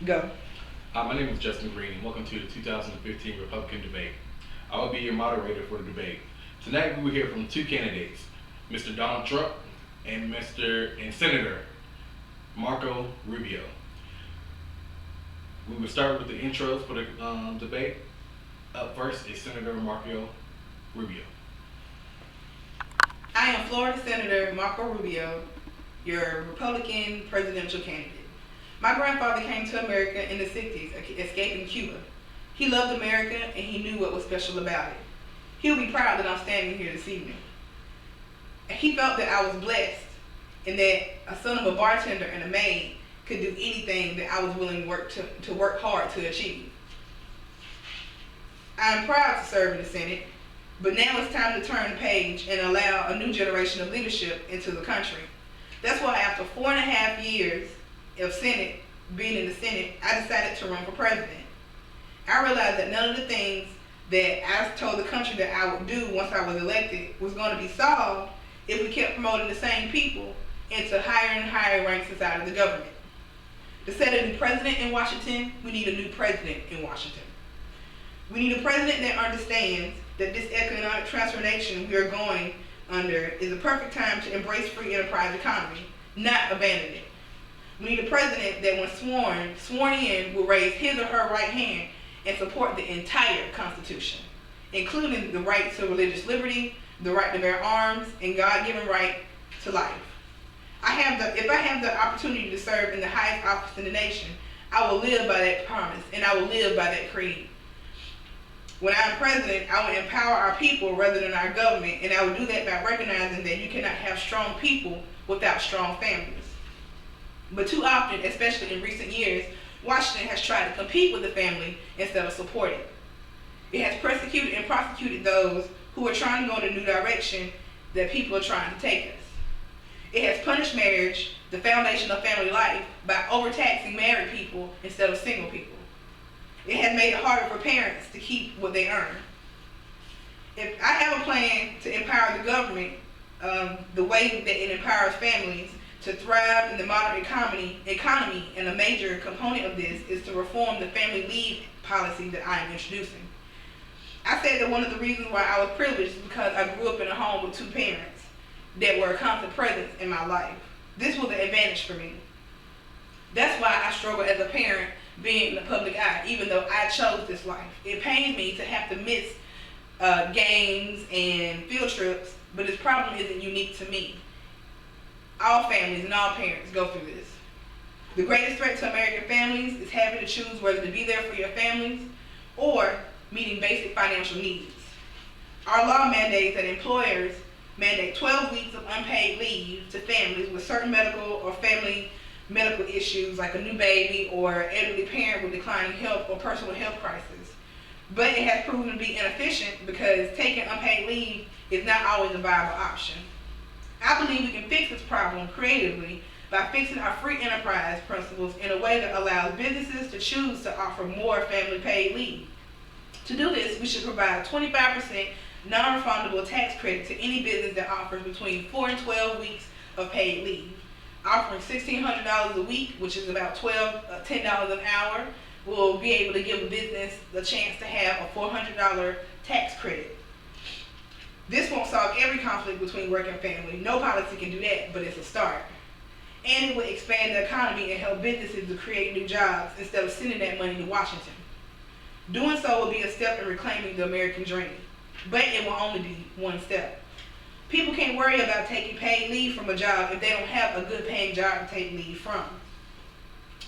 Go. My name is Justin Green, and welcome to the 2015 Republican debate. I will be your moderator for the debate. Tonight, we will hear from two candidates, Mr. Donald Trump and Senator Marco Rubio. We will start with the intros for the debate. Up first is Senator Marco Rubio. I am Florida Senator Marco Rubio, your Republican presidential candidate. My grandfather came to America in the 60s, escaping Cuba. He loved America and he knew what was special about it. He'll be proud that I'm standing here this evening. He felt that I was blessed and that a son of a bartender and a maid could do anything that I was willing to work hard to achieve. I am proud to serve in the Senate, but now it's time to turn the page and allow a new generation of leadership into the country. That's why after 4.5 years of being in the Senate, I decided to run for president. I realized that none of the things that I told the country that I would do once I was elected was going to be solved if we kept promoting the same people into higher and higher ranks inside of the government. To set a new president in Washington, we need a new president in Washington. We need a president that understands that this economic transformation we are going under is a perfect time to embrace free enterprise economy, not abandon it. We need a president that when sworn in, will raise his or her right hand and support the entire Constitution, including the right to religious liberty, the right to bear arms, and God-given right to life. If I have the opportunity to serve in the highest office in the nation, I will live by that promise and I will live by that creed. When I'm president, I will empower our people rather than our government, and I will do that by recognizing that you cannot have strong people without strong families. But too often, especially in recent years, Washington has tried to compete with the family instead of support it. It has persecuted and prosecuted those who are trying to go in a new direction that people are trying to take us. It has punished marriage, the foundation of family life, by overtaxing married people instead of single people. It has made it harder for parents to keep what they earn. If I have a plan to empower the government the way that it empowers families to thrive in the modern economy, and a major component of this is to reform the family leave policy that I am introducing. I said that one of the reasons why I was privileged is because I grew up in a home with two parents that were a constant presence in my life. This was an advantage for me. That's why I struggle as a parent being in the public eye, even though I chose this life. It pains me to have to miss games and field trips, but this problem isn't unique to me. All families and all parents go through this. The greatest threat to American families is having to choose whether to be there for your families or meeting basic financial needs. Our law mandates that employers mandate 12 weeks of unpaid leave to families with certain medical or family medical issues like a new baby or elderly parent with declining health or personal health crisis. But it has proven to be inefficient because taking unpaid leave is not always a viable option. I believe we can fix this problem creatively by fixing our free enterprise principles in a way that allows businesses to choose to offer more family paid leave. To do this, we should provide 25% non-refundable tax credit to any business that offers between 4 and 12 weeks of paid leave. Offering $1,600 a week, which is about $10 an hour, will be able to give a business the chance to have a $400 tax credit. This won't solve every conflict between work and family. No policy can do that, but it's a start. And it will expand the economy and help businesses to create new jobs instead of sending that money to Washington. Doing so will be a step in reclaiming the American dream, but it will only be one step. People can't worry about taking paid leave from a job if they don't have a good paying job to take leave from.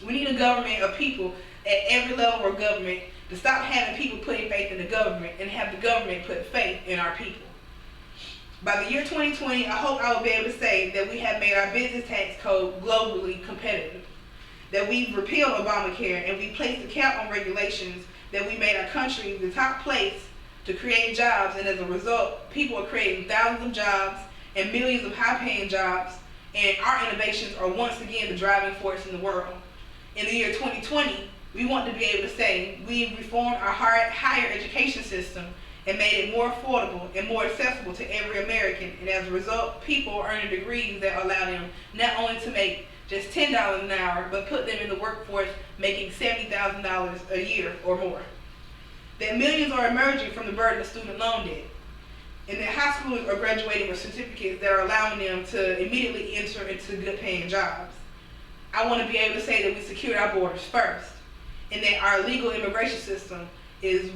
We need a government of people at every level of government to stop having people putting faith in the government and have the government put faith in our people. By the year 2020, I hope I will be able to say that we have made our business tax code globally competitive, that we've repealed Obamacare and we placed a cap on regulations, that we made our country the top place to create jobs, and as a result, people are creating thousands of jobs and millions of high-paying jobs, and our innovations are once again the driving force in the world. In the year 2020, we want to be able to say we've reformed our higher education system and made it more affordable and more accessible to every American, and as a result, people are earning degrees that allow them not only to make just $10 an hour, but put them in the workforce making $70,000 a year or more. That millions are emerging from the burden of student loan debt, and that high schoolers are graduating with certificates that are allowing them to immediately enter into good paying jobs. I want to be able to say that we secured our borders first, and that our legal immigration system is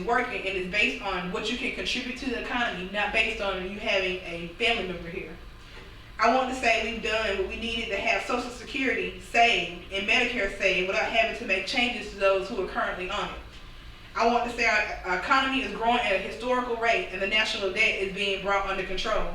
working and is based on what you can contribute to the economy, not based on you having a family member here. I want to say we've done what we needed to have Social Security saved and Medicare saved without having to make changes to those who are currently on it. I want to say our economy is growing at a historical rate and the national debt is being brought under control.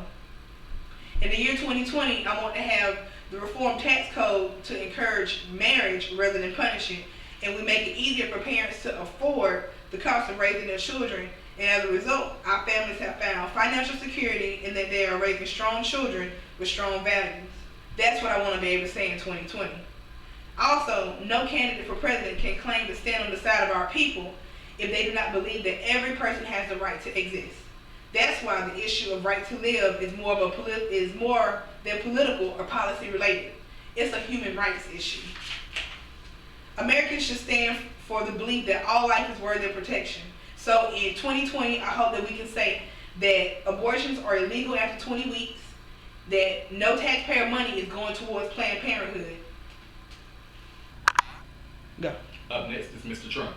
In the year 2020, I want to have the reformed tax code to encourage marriage rather than punish it, and we make it easier for parents to afford the cost of raising their children, and as a result, our families have found financial security in that they are raising strong children with strong values. That's what I want to be able to say in 2020. Also, no candidate for president can claim to stand on the side of our people if they do not believe that every person has the right to exist. That's why the issue of right to live is more than political or policy related. It's a human rights issue. Americans should stand for the belief that all life is worthy of protection. So in 2020, I hope that we can say that abortions are illegal after 20 weeks, that no taxpayer money is going towards Planned Parenthood. Go. Up next is Mr. Trump.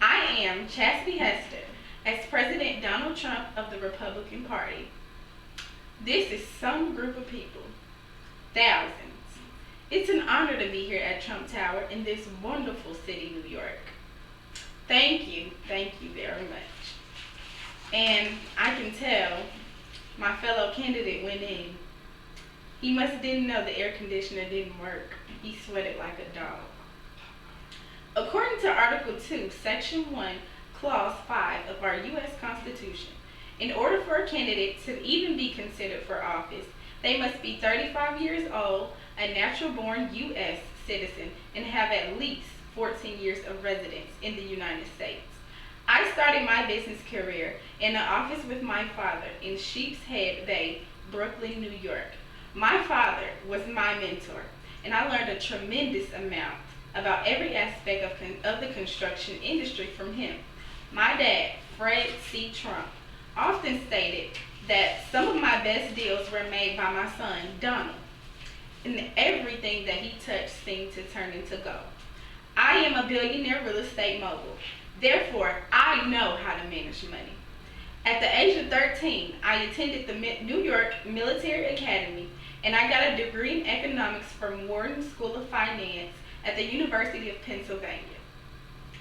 I am Chastity Hester, ex-President Donald Trump of the Republican Party. This is some group of people, thousands. It's an honor to be here at Trump Tower in this wonderful city, New York. Thank you very much. And I can tell my fellow candidate went in. He must didn't know the air conditioner didn't work. He sweated like a dog. According to Article 2, Section 1, Clause 5 of our U.S. Constitution, in order for a candidate to even be considered for office, they must be 35 years old, a natural-born U.S. citizen, and have at least 14 years of residence in the United States. I started my business career in the office with my father in Sheepshead Bay, Brooklyn, New York. My father was my mentor, and I learned a tremendous amount about every aspect of the construction industry from him. My dad, Fred C. Trump, often stated that some of my best deals were made by my son, Donald, and everything that he touched seemed to turn into gold. I am a billionaire real estate mogul. Therefore, I know how to manage money. At the age of 13, I attended the New York Military Academy, and I got a degree in economics from Wharton School of Finance at the University of Pennsylvania.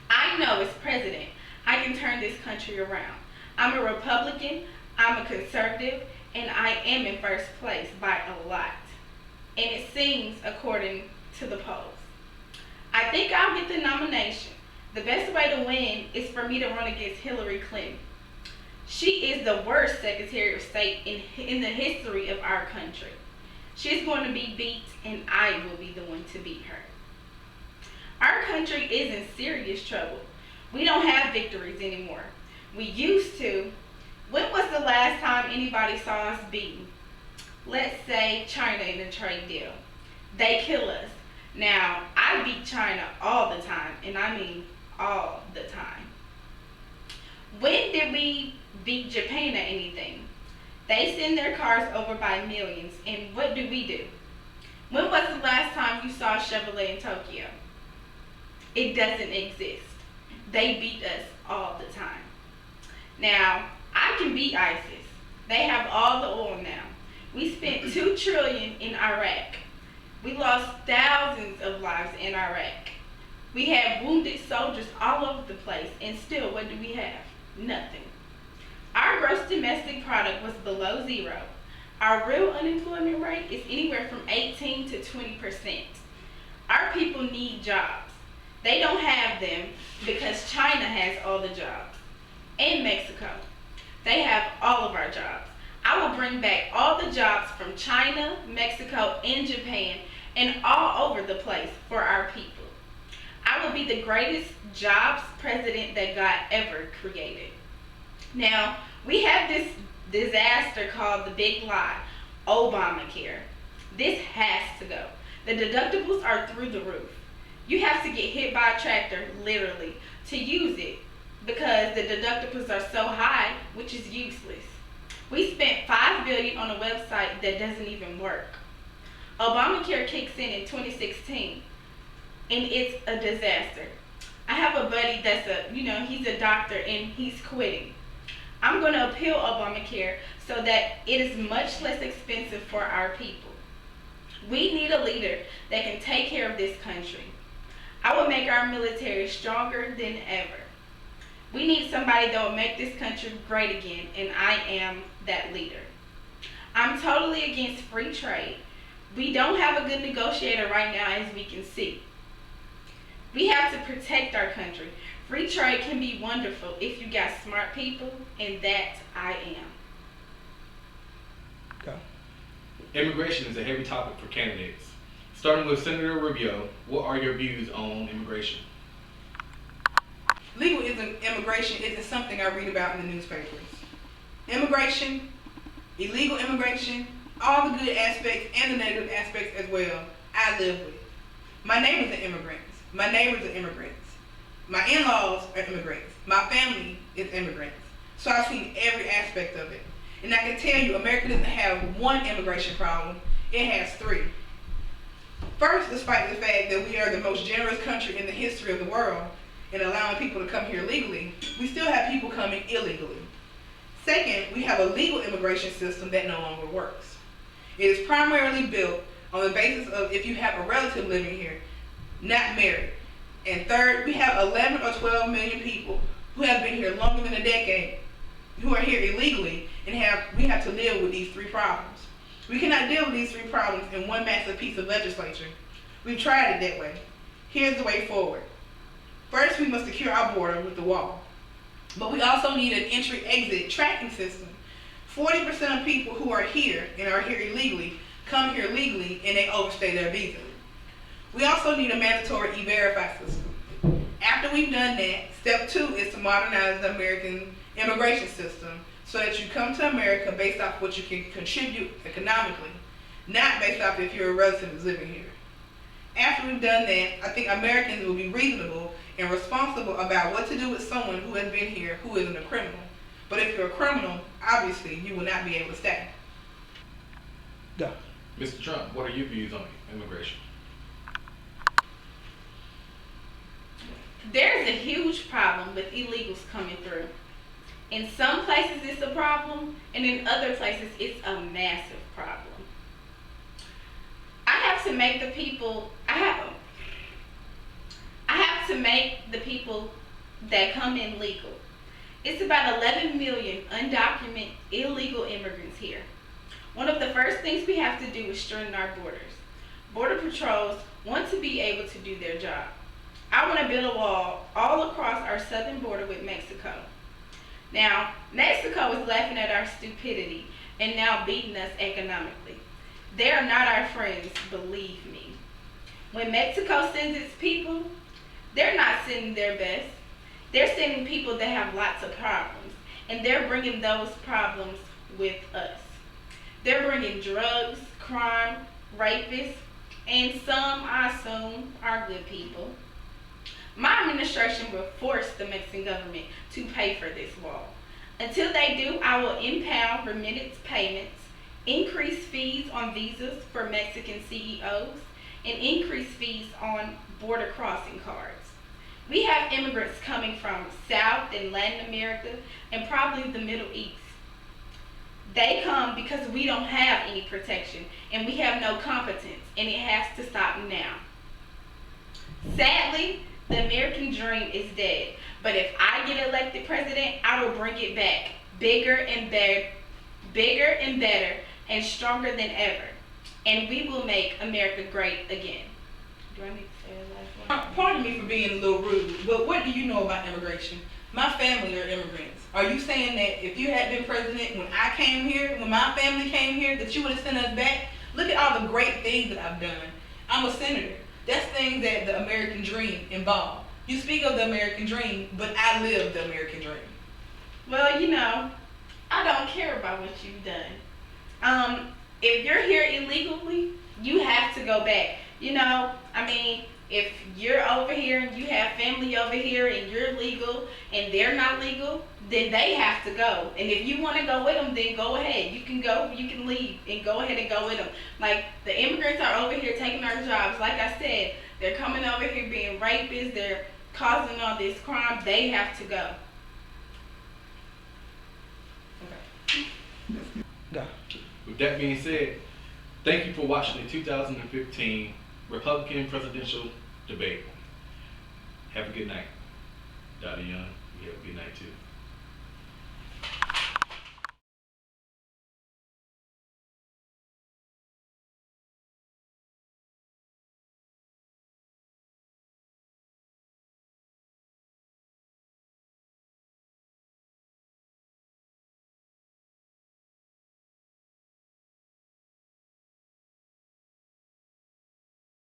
I know as president, I can turn this country around. I'm a Republican, I'm a conservative, and I am in first place by a lot. And it seems according to the polls. I think I'll get the nomination. The best way to win is for me to run against Hillary Clinton. She is the worst Secretary of State in the history of our country. She's going to be beat, and I will be the one to beat her. Our country is in serious trouble. We don't have victories anymore. We used to. When was the last time anybody saw us beaten? Let's say China in a trade deal. They kill us. Now, I beat China all the time, and I mean all the time. When did we beat Japan at anything? They send their cars over by millions, and what do we do? When was the last time you saw Chevrolet in Tokyo? It doesn't exist. They beat us all the time. Now, I can beat ISIS. They have all the oil now. We spent $2 trillion in Iraq. We lost thousands of lives in Iraq. We had wounded soldiers all over the place, and still, what do we have? Nothing. Our gross domestic product was below zero. Our real unemployment rate is anywhere from 18 to 20%. Our people need jobs. They don't have them because China has all the jobs. And Mexico. They have all of our jobs. I will bring back all the jobs from China, Mexico, and Japan, and all over the place for our people. I will be the greatest jobs president that God ever created. Now, we have this disaster called the Big Lie, Obamacare. This has to go. The deductibles are through the roof. You have to get hit by a tractor, literally, to use it because the deductibles are so high, which is useless. We spent $5 billion on a website that doesn't even work. Obamacare kicks in 2016, and it's a disaster. I have a buddy that's he's a doctor and he's quitting. I'm going to appeal Obamacare so that it is much less expensive for our people. We need a leader that can take care of this country. I will make our military stronger than ever. We need somebody that will make this country great again, and I am that leader. I'm totally against free trade. We don't have a good negotiator right now, as we can see. We have to protect our country. Free trade can be wonderful if you got smart people, and that I am. Go. Immigration is a heavy topic for candidates. Starting with Senator Rubio, what are your views on immigration? Legal immigration isn't something I read about in the newspapers. Immigration, illegal immigration, all the good aspects and the negative aspects as well, I live with. My neighbors are immigrants. My neighbors are immigrants. My in-laws are immigrants. My family is immigrants. So I've seen every aspect of it. And I can tell you, America doesn't have one immigration problem, it has three. First, despite the fact that we are the most generous country in the history of the world in allowing people to come here legally, we still have people coming illegally. Second, we have a legal immigration system that no longer works. It is primarily built on the basis of if you have a relative living here, not married. And third, we have 11 or 12 million people who have been here longer than a decade, who are here illegally, and we have to deal with these three problems. We cannot deal with these three problems in one massive piece of legislature. We've tried it that way. Here's the way forward. First, we must secure our border with the wall. But we also need an entry-exit tracking system. 40% of people who are here and are here illegally come here legally and they overstay their visa. We also need a mandatory e-verify system. After we've done that, step 2 is to modernize the American immigration system so that you come to America based off what you can contribute economically, not based off if you're a relative who's living here. After we've done that, I think Americans will be reasonable and responsible about what to do with someone who has been here who isn't a criminal. But if you're a criminal, obviously you will not be able to stay. Go. Mr. Trump, what are your views on immigration? There's a huge problem with illegals coming through. In some places it's a problem, and in other places it's a massive problem. I have to make the people that come in legal. It's about 11 million undocumented illegal immigrants here. One of the first things we have to do is strengthen our borders. Border patrols want to be able to do their job. I want to build a wall all across our southern border with Mexico. Now, Mexico is laughing at our stupidity and now beating us economically. They are not our friends, believe me. When Mexico sends its people, they're not sending their best. They're sending people that have lots of problems, and they're bringing those problems with us. They're bringing drugs, crime, rapists, and some, I assume, are good people. My administration will force the Mexican government to pay for this wall. Until they do, I will impound remittance payments, increase fees on visas for Mexican CEOs, and increase fees on border crossing cards. We have immigrants coming from South and Latin America and probably the Middle East. They come because we don't have any protection and we have no competence, and it has to stop now. Sadly, the American dream is dead, but if I get elected president, I will bring it back bigger and better, and stronger than ever, and we will make America great again. Do I need to say the last one? Pardon me for being a little rude, but what do you know about immigration? My family are immigrants. Are you saying that if you had been president when I came here, when my family came here, that you would have sent us back? Look at all the great things that I've done. I'm a senator. That's things that the American dream involve. You speak of the American dream, but I live the American dream. Well, I don't care about what you've done. if you're here illegally, you have to go back. You know, I mean, if you're over here and you have family over here and you're legal and they're not legal, then they have to go. And if you want to go with them, then go ahead. You can go, you can leave and go ahead and go with them. Like, the immigrants are over here taking our jobs. Like I said, they're coming over here being rapists. They're causing all this crime. They have to go. Go. With that being said, thank you for watching the 2015 Republican presidential debate. Have a good night. Dottie Young, you have a good night too.